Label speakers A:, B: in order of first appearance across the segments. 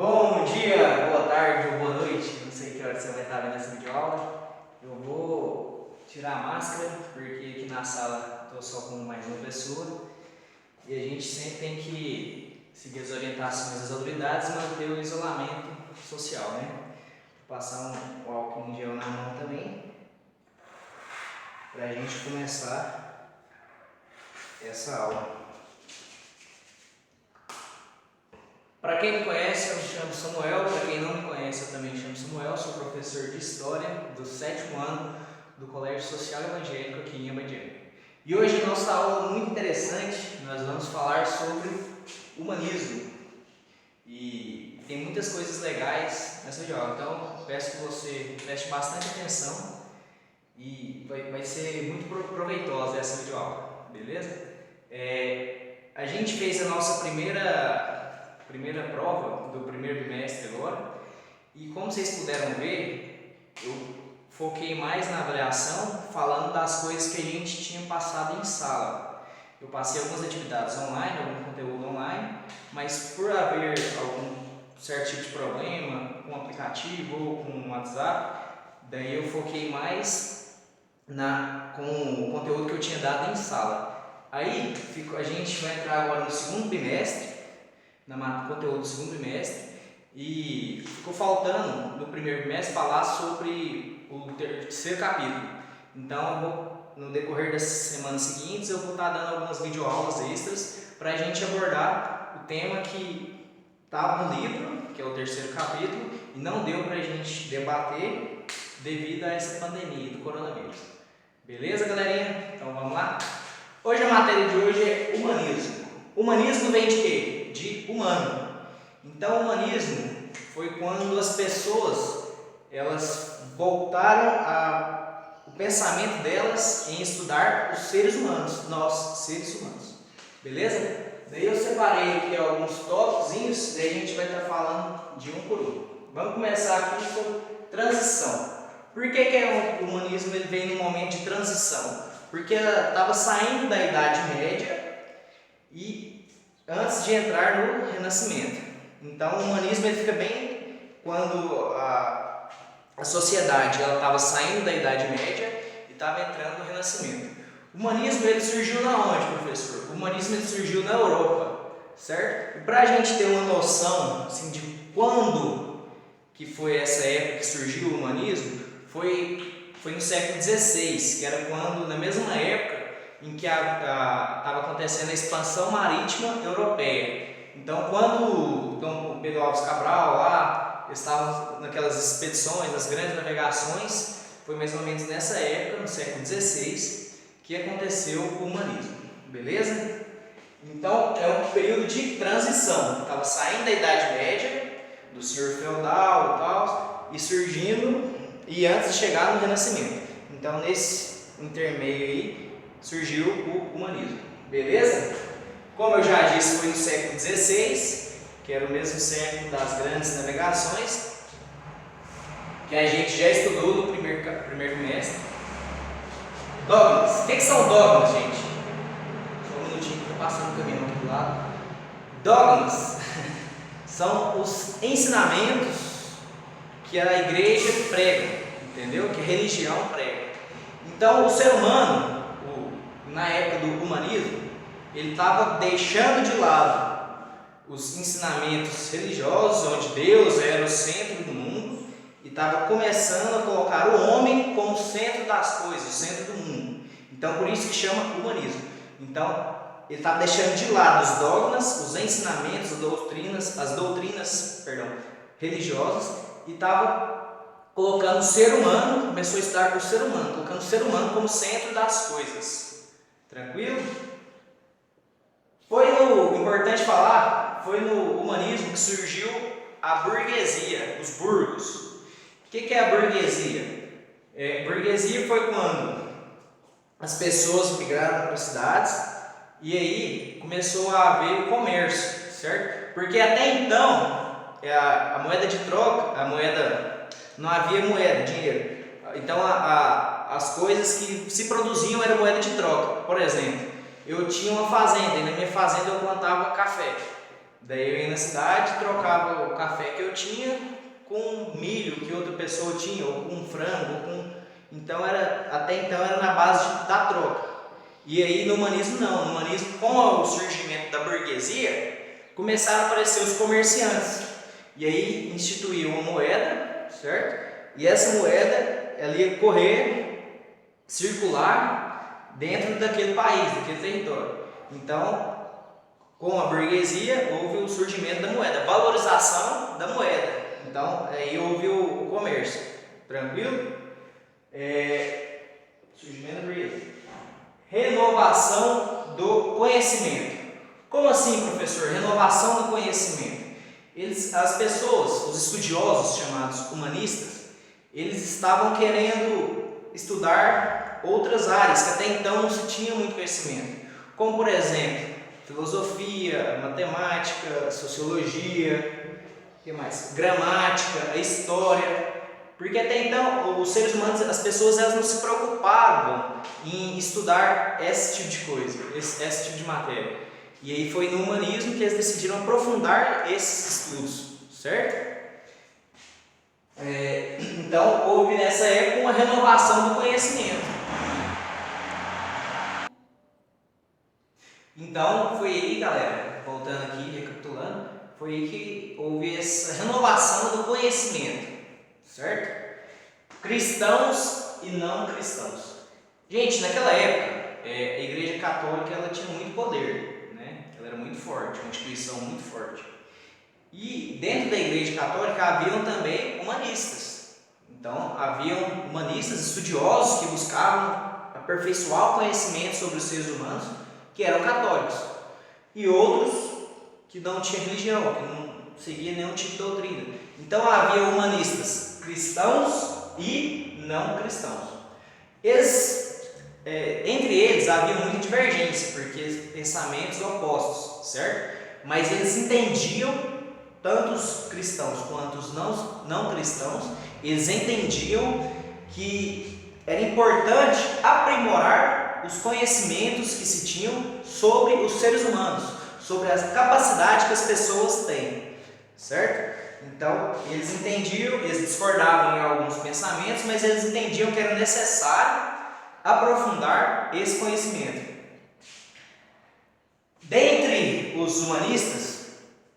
A: Bom dia, boa tarde ou boa noite, não sei que hora você vai estar vendo essa videoaula. Eu vou tirar a máscara porque aqui na sala estou só com mais uma pessoa e a gente sempre tem que seguir as orientações das autoridades e manter o isolamento social, né? Vou passar um álcool em gel na mão também para a gente começar essa aula. Para quem me conhece, eu me chamo Samuel. Para quem não me conhece, eu também me chamo Samuel. Sou professor de História do 7º ano do Colégio Social Evangélico aqui em Abadiânia. E hoje, nossa aula é muito interessante. Nós vamos falar sobre humanismo. E tem muitas coisas legais nessa videoaula. Então, peço que você preste bastante atenção e vai ser muito proveitosa essa videoaula, beleza? A gente fez a nossa primeira prova do primeiro bimestre agora, e como vocês puderam ver, eu foquei mais na avaliação, falando das coisas que a gente tinha passado em sala. Eu passei algumas atividades online, algum conteúdo online, mas por haver algum certo tipo de problema com o aplicativo ou com o WhatsApp, daí eu foquei mais com o conteúdo que eu tinha dado em sala. Aí a gente vai entrar agora no segundo bimestre, no conteúdo do segundo bimestre, e ficou faltando no primeiro bimestre falar sobre o terceiro capítulo. Então, no decorrer das semanas seguintes, eu vou estar dando algumas videoaulas extras para a gente abordar o tema que estava no livro, que é o terceiro capítulo, e não deu para a gente debater devido a essa pandemia do coronavírus. Beleza, galerinha? Então vamos lá? Hoje a matéria de hoje é humanismo. Humanismo vem de quê? De humano. Então, o humanismo foi quando as pessoas elas voltaram o pensamento delas em estudar os seres humanos, nós, seres humanos. Beleza? Daí eu separei aqui alguns tópicos, daí a gente vai estar falando de um por um. Vamos começar aqui com transição. Por que o humanismo ele vem num momento de transição? Porque estava saindo da Idade Média e antes de entrar no Renascimento. Então, o humanismo ele fica bem quando a sociedade estava saindo da Idade Média e estava entrando no Renascimento. O humanismo ele surgiu na onde, professor? O humanismo ele surgiu na Europa, certo? E para a gente ter uma noção assim, de quando que foi essa época que surgiu o humanismo, foi no século XVI, que era quando, na mesma época, em que estava acontecendo a expansão marítima europeia. Então, quando Dom Pedro Álvares Cabral lá estavam naquelas expedições, nas grandes navegações, foi mais ou menos nessa época, no século XVI, que aconteceu o humanismo. Beleza? Então, é um período de transição. Estava saindo da Idade Média, do senhor feudal e tal, e surgindo, e antes de chegar no Renascimento. Então, nesse intermeio aí, surgiu o humanismo, beleza? Como eu já disse, foi no século XVI, que era o mesmo século das grandes navegações, que a gente já estudou no primeiro bimestre. Dogmas. O que são dogmas, gente? Só um minutinho que estou passando o caminhão aqui do lado. Dogmas são os ensinamentos que a igreja prega, entendeu? Que a religião prega. Então, o ser humano, na época do humanismo, ele estava deixando de lado os ensinamentos religiosos, onde Deus era o centro do mundo, e estava começando a colocar o homem como centro das coisas, o centro do mundo. Então, por isso que chama humanismo. Então, ele estava deixando de lado os dogmas, os ensinamentos, as doutrinas religiosas, e estava colocando o ser humano, começou a estudar o ser humano, colocando o ser humano como centro das coisas. Tranquilo? Importante falar, foi no humanismo que surgiu a burguesia, os burgos. O que é a burguesia? Burguesia foi quando as pessoas migraram para as cidades e aí começou a haver o comércio, certo? Porque até então, a moeda de troca, não havia moeda, dinheiro. Então, as coisas que se produziam era moeda de troca. Por exemplo, eu tinha uma fazenda e na minha fazenda eu plantava café. Daí eu ia na cidade, trocava o café que eu tinha com milho que outra pessoa tinha, ou com frango, ou com... até então era na base da troca. E aí no humanismo não, no humanismo, com o surgimento da burguesia, começaram a aparecer os comerciantes. E aí instituiu uma moeda, certo? E essa moeda, ela ia correr, circular dentro daquele país, daquele território. Então, com a burguesia, houve o surgimento da moeda, valorização da moeda. Então, aí houve o comércio. Tranquilo? Surgimento da burguesia. Renovação do conhecimento. Como assim, professor? Renovação do conhecimento. As pessoas, os estudiosos chamados humanistas, eles estavam querendo estudar outras áreas que até então não se tinha muito conhecimento. Como, por exemplo, filosofia, matemática, sociologia, que mais? Gramática, a história, porque até então os seres humanos, as pessoas, elas não se preocupavam em estudar esse tipo de coisa, esse tipo de matéria. E aí foi no humanismo que eles decidiram aprofundar esses estudos, certo? Então houve nessa época uma renovação do conhecimento. Então foi aí, galera, voltando aqui, recapitulando, foi aí que houve essa renovação do conhecimento, certo? Cristãos e não cristãos. Gente, naquela época, a Igreja Católica ela tinha muito poder, né? Ela era muito forte, uma instituição muito forte. E dentro da Igreja Católica haviam também humanistas. Então, haviam humanistas, estudiosos que buscavam aperfeiçoar o conhecimento sobre os seres humanos, que eram católicos, e outros que não tinham religião, que não seguiam nenhum tipo de doutrina. Então havia humanistas cristãos e não cristãos. Entre eles havia muita divergência, porque pensamentos opostos, certo? Mas eles entendiam, tanto os cristãos quanto os não cristãos, eles entendiam que era importante aprimorar os conhecimentos que se tinham sobre os seres humanos, sobre a capacidade que as pessoas têm, certo? Então, eles entendiam, eles discordavam em alguns pensamentos, mas eles entendiam que era necessário aprofundar esse conhecimento. Dentre os humanistas,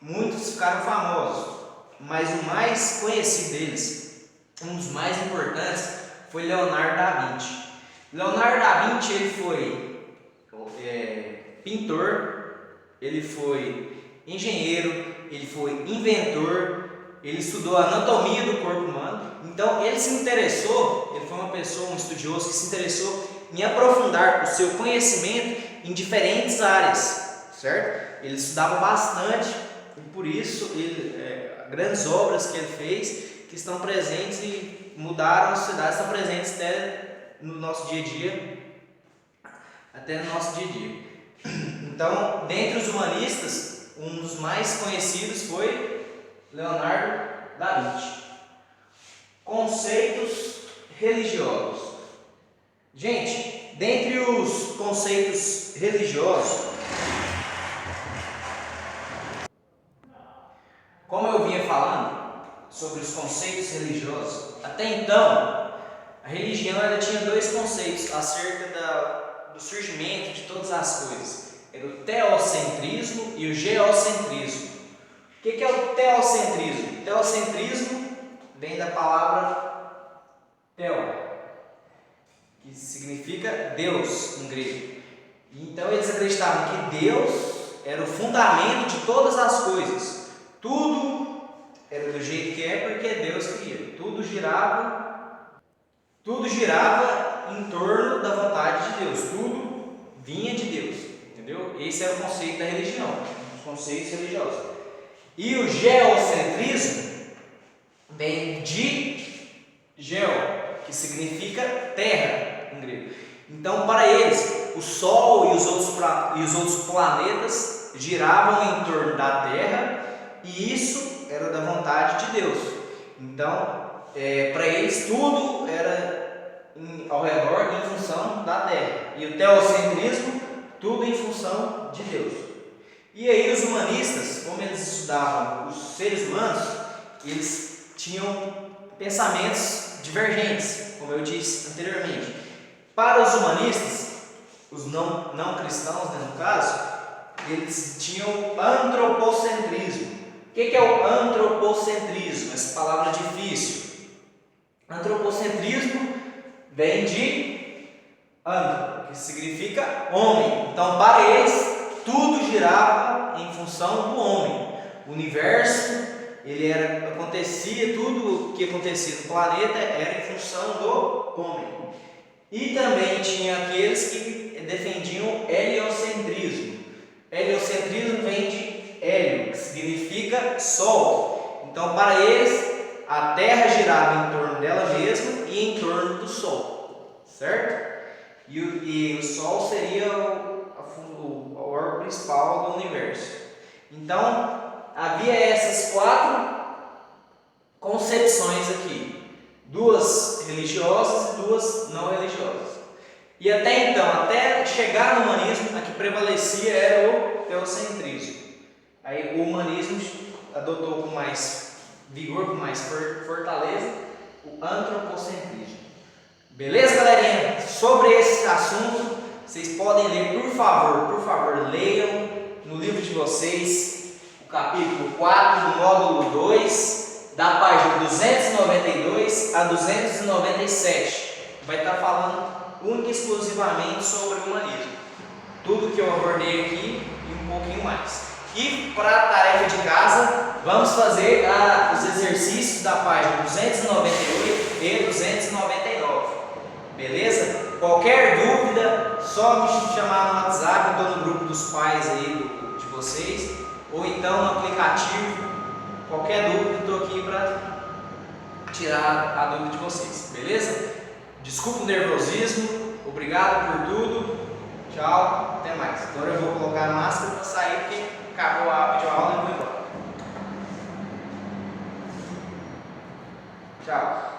A: muitos ficaram famosos, mas o mais conhecido deles, um dos mais importantes, foi Leonardo da Vinci. Leonardo da Vinci ele foi pintor, ele foi engenheiro, ele foi inventor, ele estudou a anatomia do corpo humano. Então ele se interessou, ele foi uma pessoa, um estudioso que se interessou em aprofundar o seu conhecimento em diferentes áreas, certo? Ele estudava bastante e por isso grandes obras que ele fez que estão presentes e mudaram a sociedade, estão presentes até no nosso dia a dia, Então, dentre os humanistas, um dos mais conhecidos foi Leonardo da Vinci. Conceitos religiosos. Gente, dentre os conceitos religiosos, como eu vinha falando sobre os conceitos religiosos, até então a religião ela tinha dois conceitos acerca do surgimento de todas as coisas. Era o teocentrismo e o geocentrismo. O que é o teocentrismo? O teocentrismo vem da palavra teo, que significa Deus em grego. Então eles acreditavam que Deus era o fundamento de todas as coisas. Tudo era do jeito que é porque Deus queria. Tudo girava em torno da vontade de Deus. Tudo vinha de Deus. Entendeu? Esse era o conceito da religião, os conceitos religiosos. E o geocentrismo vem de geo, que significa terra em grego. Então, para eles, o Sol e os outros planetas giravam em torno da Terra e isso era da vontade de Deus. Então, para eles, tudo era ao redor em função da Terra. E o teocentrismo, tudo em função de Deus. E aí os humanistas, como eles estudavam os seres humanos, eles tinham pensamentos divergentes, como eu disse anteriormente. Para os humanistas, os não cristãos, né, no caso, eles tinham antropocentrismo. O que é o antropocentrismo? Essa palavra difícil. Antropocentrismo vem de antro, que significa homem. Então, para eles, tudo girava em função do homem. O universo, acontecia, tudo que acontecia no planeta era em função do homem. E também tinha aqueles que defendiam heliocentrismo. Heliocentrismo vem de hélio, que significa sol. Então, para eles, a Terra girava em torno dela mesma e em torno do Sol, certo? E o Sol seria o órgão principal do universo. Então, havia essas 4 concepções aqui, 2 religiosas e 2 não religiosas. E até então, até chegar no humanismo, a que prevalecia era o teocentrismo. Aí o humanismo adotou com mais vigor, com mais fortaleza, o antropocentrismo. Beleza, galerinha? Sobre esse assunto, vocês podem ler, por favor, leiam no livro de vocês o capítulo 4 do módulo 2, da página 292 a 297. Vai estar falando única e exclusivamente sobre o humanismo. Tudo que eu abordei aqui e um pouquinho mais. E para a tarefa de casa, vamos fazer os exercícios da página 298 e 299. Beleza? Qualquer dúvida, só me chamar no WhatsApp, eu estou no grupo dos pais aí de vocês, ou então no aplicativo. Qualquer dúvida, estou aqui para tirar a dúvida de vocês. Beleza? Desculpa o nervosismo, obrigado por tudo. Tchau, até mais. Agora eu vou colocar a máscara para sair porque acabou a videoaula e vou embora. Tchau.